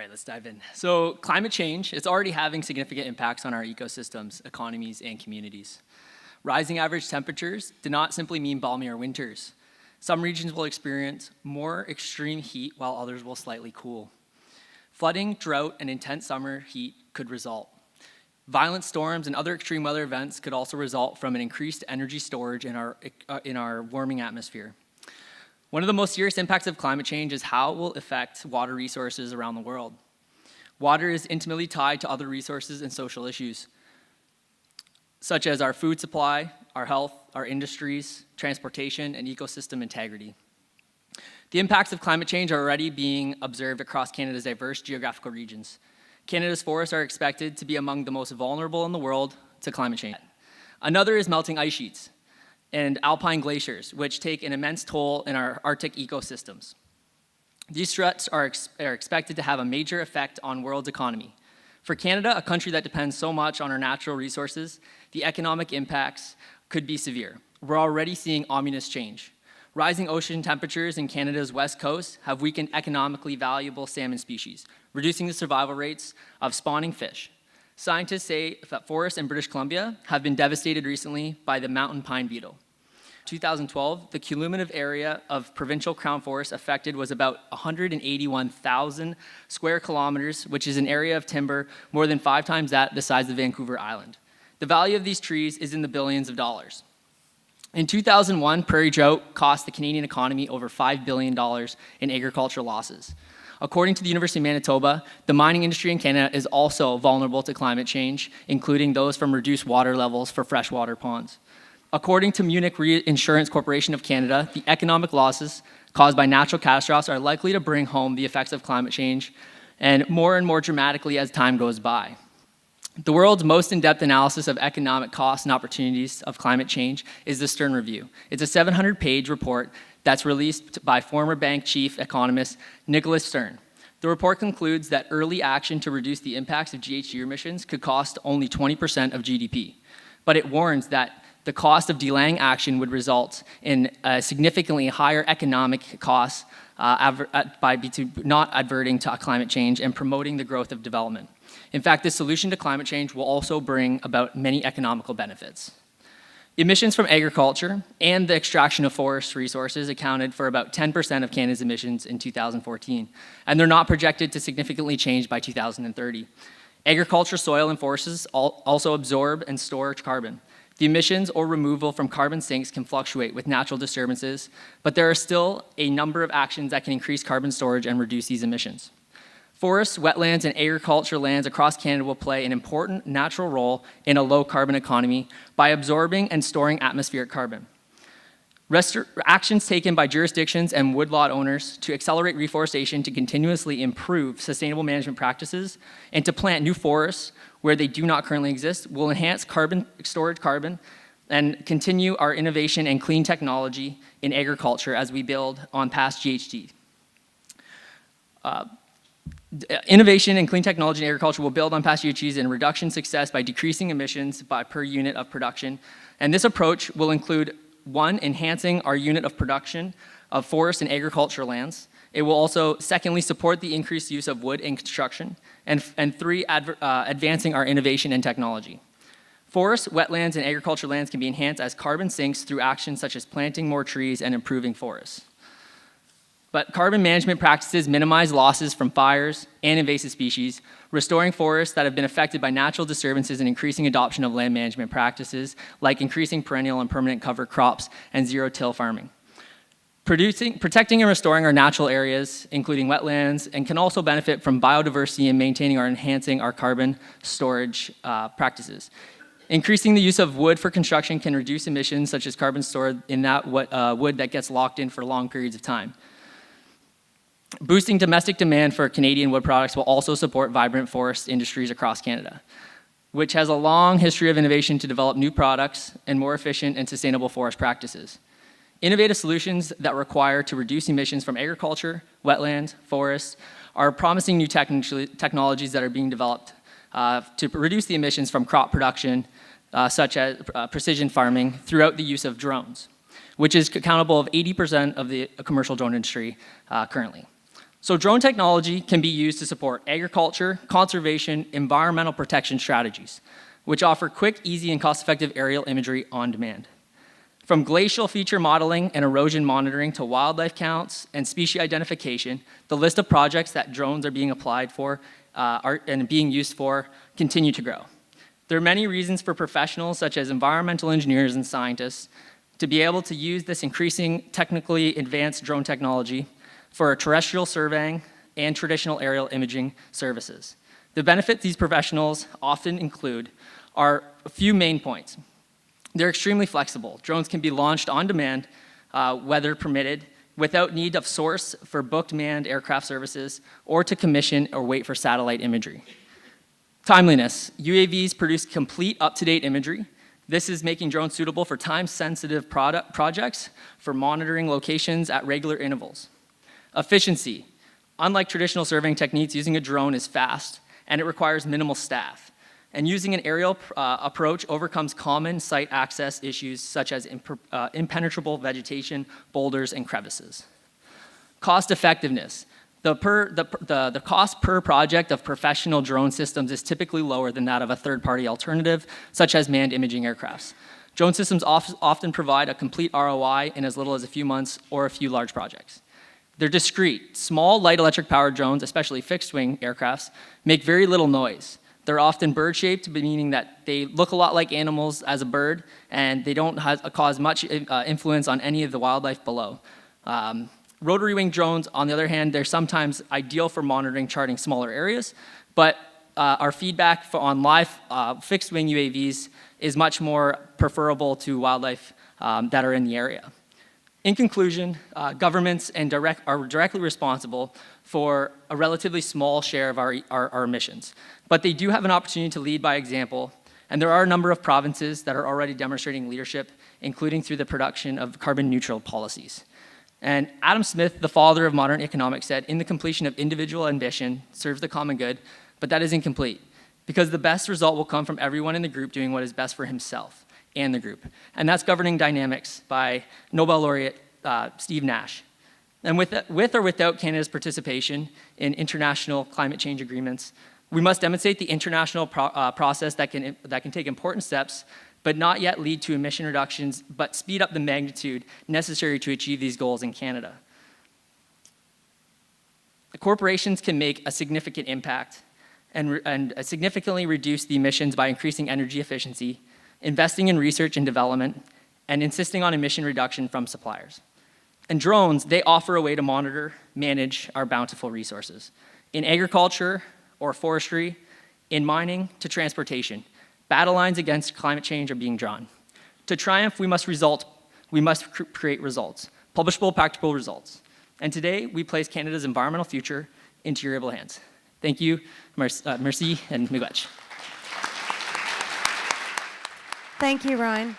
right, let's dive in. So climate change, it's already having significant impacts on our ecosystems, economies, and communities. Rising average temperatures do not simply mean balmier winters. Some regions will experience more extreme heat while others will slightly cool. Flooding, drought, and intense summer heat could result. Violent storms and other extreme weather events could also result from an increased energy storage in our warming atmosphere. One of the most serious impacts of climate change is how it will affect water resources around the world. Water is intimately tied to other resources and social issues, such as our food supply, our health, our industries, transportation, and ecosystem integrity. The impacts of climate change are already being observed across Canada's diverse geographical regions. Canada's forests are expected to be among the most vulnerable in the world to climate change. Another is melting ice sheets and alpine glaciers, which take an immense toll in our Arctic ecosystems. These threats are expected to have a major effect on world's economy. For Canada, a country that depends so much on our natural resources, the economic impacts could be severe. We're already seeing ominous change. Rising ocean temperatures in Canada's west coast have weakened economically valuable salmon species, reducing the survival rates of spawning fish. Scientists say that forests in British Columbia have been devastated recently by the mountain pine beetle. 2012, the cumulative area of provincial crown forests affected was about 181,000 square kilometers, which is an area of timber more than 5 times the size of Vancouver Island. The value of these trees is in the billions of dollars. In 2001, prairie drought cost the Canadian economy over $5 billion in agricultural losses. According to the University of Manitoba, the mining industry in Canada is also vulnerable to climate change, including those from reduced water levels for freshwater ponds. According to Munich Reinsurance Corporation of Canada, the economic losses caused by natural catastrophes are likely to bring home the effects of climate change and more dramatically as time goes by. The world's most in-depth analysis of economic costs and opportunities of climate change is the Stern Review. It's a 700-page report that's released by former bank chief economist Nicholas Stern. The report concludes that early action to reduce the impacts of GHG emissions could cost only 20% of GDP. But it warns that the cost of delaying action would result in significantly higher economic costs by not adverting to climate change and promoting the growth of development. In fact, the solution to climate change will also bring about many economical benefits. Emissions from agriculture and the extraction of forest resources accounted for about 10% of Canada's emissions in 2014, and they're not projected to significantly change by 2030. Agriculture, soil, and forests also absorb and store carbon. The emissions or removal from carbon sinks can fluctuate with natural disturbances, but there are still a number of actions that can increase carbon storage and reduce these emissions. Forests, wetlands, and agriculture lands across Canada will play an important natural role in a low-carbon economy by absorbing and storing atmospheric carbon. Actions taken by jurisdictions and woodlot owners to accelerate reforestation to continuously improve sustainable management practices and to plant new forests where they do not currently exist will enhance storage carbon and continue our innovation and clean technology in agriculture as we build on past GHG. Innovation and clean technology in agriculture will build on past GHGs and reduction success by decreasing emissions per unit of production. And this approach will include 1, enhancing our unit of production of forest and agricultural lands. It will also, secondly, support the increased use of wood in construction. And 3, advancing our innovation and technology. Forests, wetlands, and agricultural lands can be enhanced as carbon sinks through actions such as planting more trees and improving forests. But carbon management practices minimize losses from fires and invasive species, restoring forests that have been affected by natural disturbances and increasing adoption of land management practices like increasing perennial and permanent cover crops and zero-till farming. Protecting and restoring our natural areas, including wetlands, and can also benefit from biodiversity and maintaining or enhancing our carbon storage practices. Increasing the use of wood for construction can reduce emissions such as carbon stored in that wood that gets locked in for long periods of time. Boosting domestic demand for Canadian wood products will also support vibrant forest industries across Canada, which has a long history of innovation to develop new products and more efficient and sustainable forest practices. Innovative solutions that require to reduce emissions from agriculture, wetlands, forests are promising new technologies that are being developed to reduce the emissions from crop production, such as precision farming, throughout the use of drones, which is accountable of 80% of the commercial drone industry currently. So drone technology can be used to support agriculture, conservation, environmental protection strategies, which offer quick, easy, and cost-effective aerial imagery on demand. From glacial feature modeling and erosion monitoring to wildlife counts and species identification, the list of projects that drones are being applied for and being used for continue to grow. There are many reasons for professionals such as environmental engineers and scientists to be able to use this increasing technically advanced drone technology for terrestrial surveying and traditional aerial imaging services. The benefits these professionals often include are a few main points. They're extremely flexible. Drones can be launched on demand, weather permitted, without need of source for booked manned aircraft services or to commission or wait for satellite imagery. Timeliness. UAVs produce complete up-to-date imagery. This is making drones suitable for time-sensitive projects for monitoring locations at regular intervals. Efficiency. Unlike traditional surveying techniques, using a drone is fast and it requires minimal staff. And using an aerial approach overcomes common site access issues such as impenetrable vegetation, boulders, and crevices. Cost effectiveness. The cost per project of professional drone systems is typically lower than that of a third-party alternative, such as manned imaging aircrafts. Drone systems often provide a complete ROI in as little as a few months or a few large projects. They're discreet. Small, light electric-powered drones, especially fixed-wing aircrafts, make very little noise. They're often bird-shaped, meaning that they look a lot like animals as a bird, and they don't cause much influence on any of the wildlife below. Rotary wing drones, on the other hand, they're sometimes ideal for monitoring, charting smaller areas, but our feedback on live fixed-wing UAVs is much more preferable to wildlife that are in the area. In conclusion, governments are directly responsible for a relatively small share of our emissions, but they do have an opportunity to lead by example, and there are a number of provinces that are already demonstrating leadership, including through the production of carbon-neutral policies. And Adam Smith, the father of modern economics, said, "In the completion of individual ambition serves the common good, but that is incomplete, because the best result will come from everyone in the group doing what is best for himself and the group." And that's Governing Dynamics by Nobel laureate Steve Nash. And with or without Canada's participation in international climate change agreements, we must demonstrate the international process that can take important steps, but not yet lead to emission reductions, but speed up the magnitude necessary to achieve these goals in Canada. The corporations can make a significant impact and significantly reduce the emissions by increasing energy efficiency, investing in research and development, and insisting on emission reduction from suppliers. And drones, they offer a way to monitor, manage our bountiful resources. In agriculture or forestry, in mining to transportation, battle lines against climate change are being drawn. To triumph, we must create results, publishable, practical results. And today, we place Canada's environmental future into your able hands. Thank you, merci, and miigwech. Thank you, Ryan.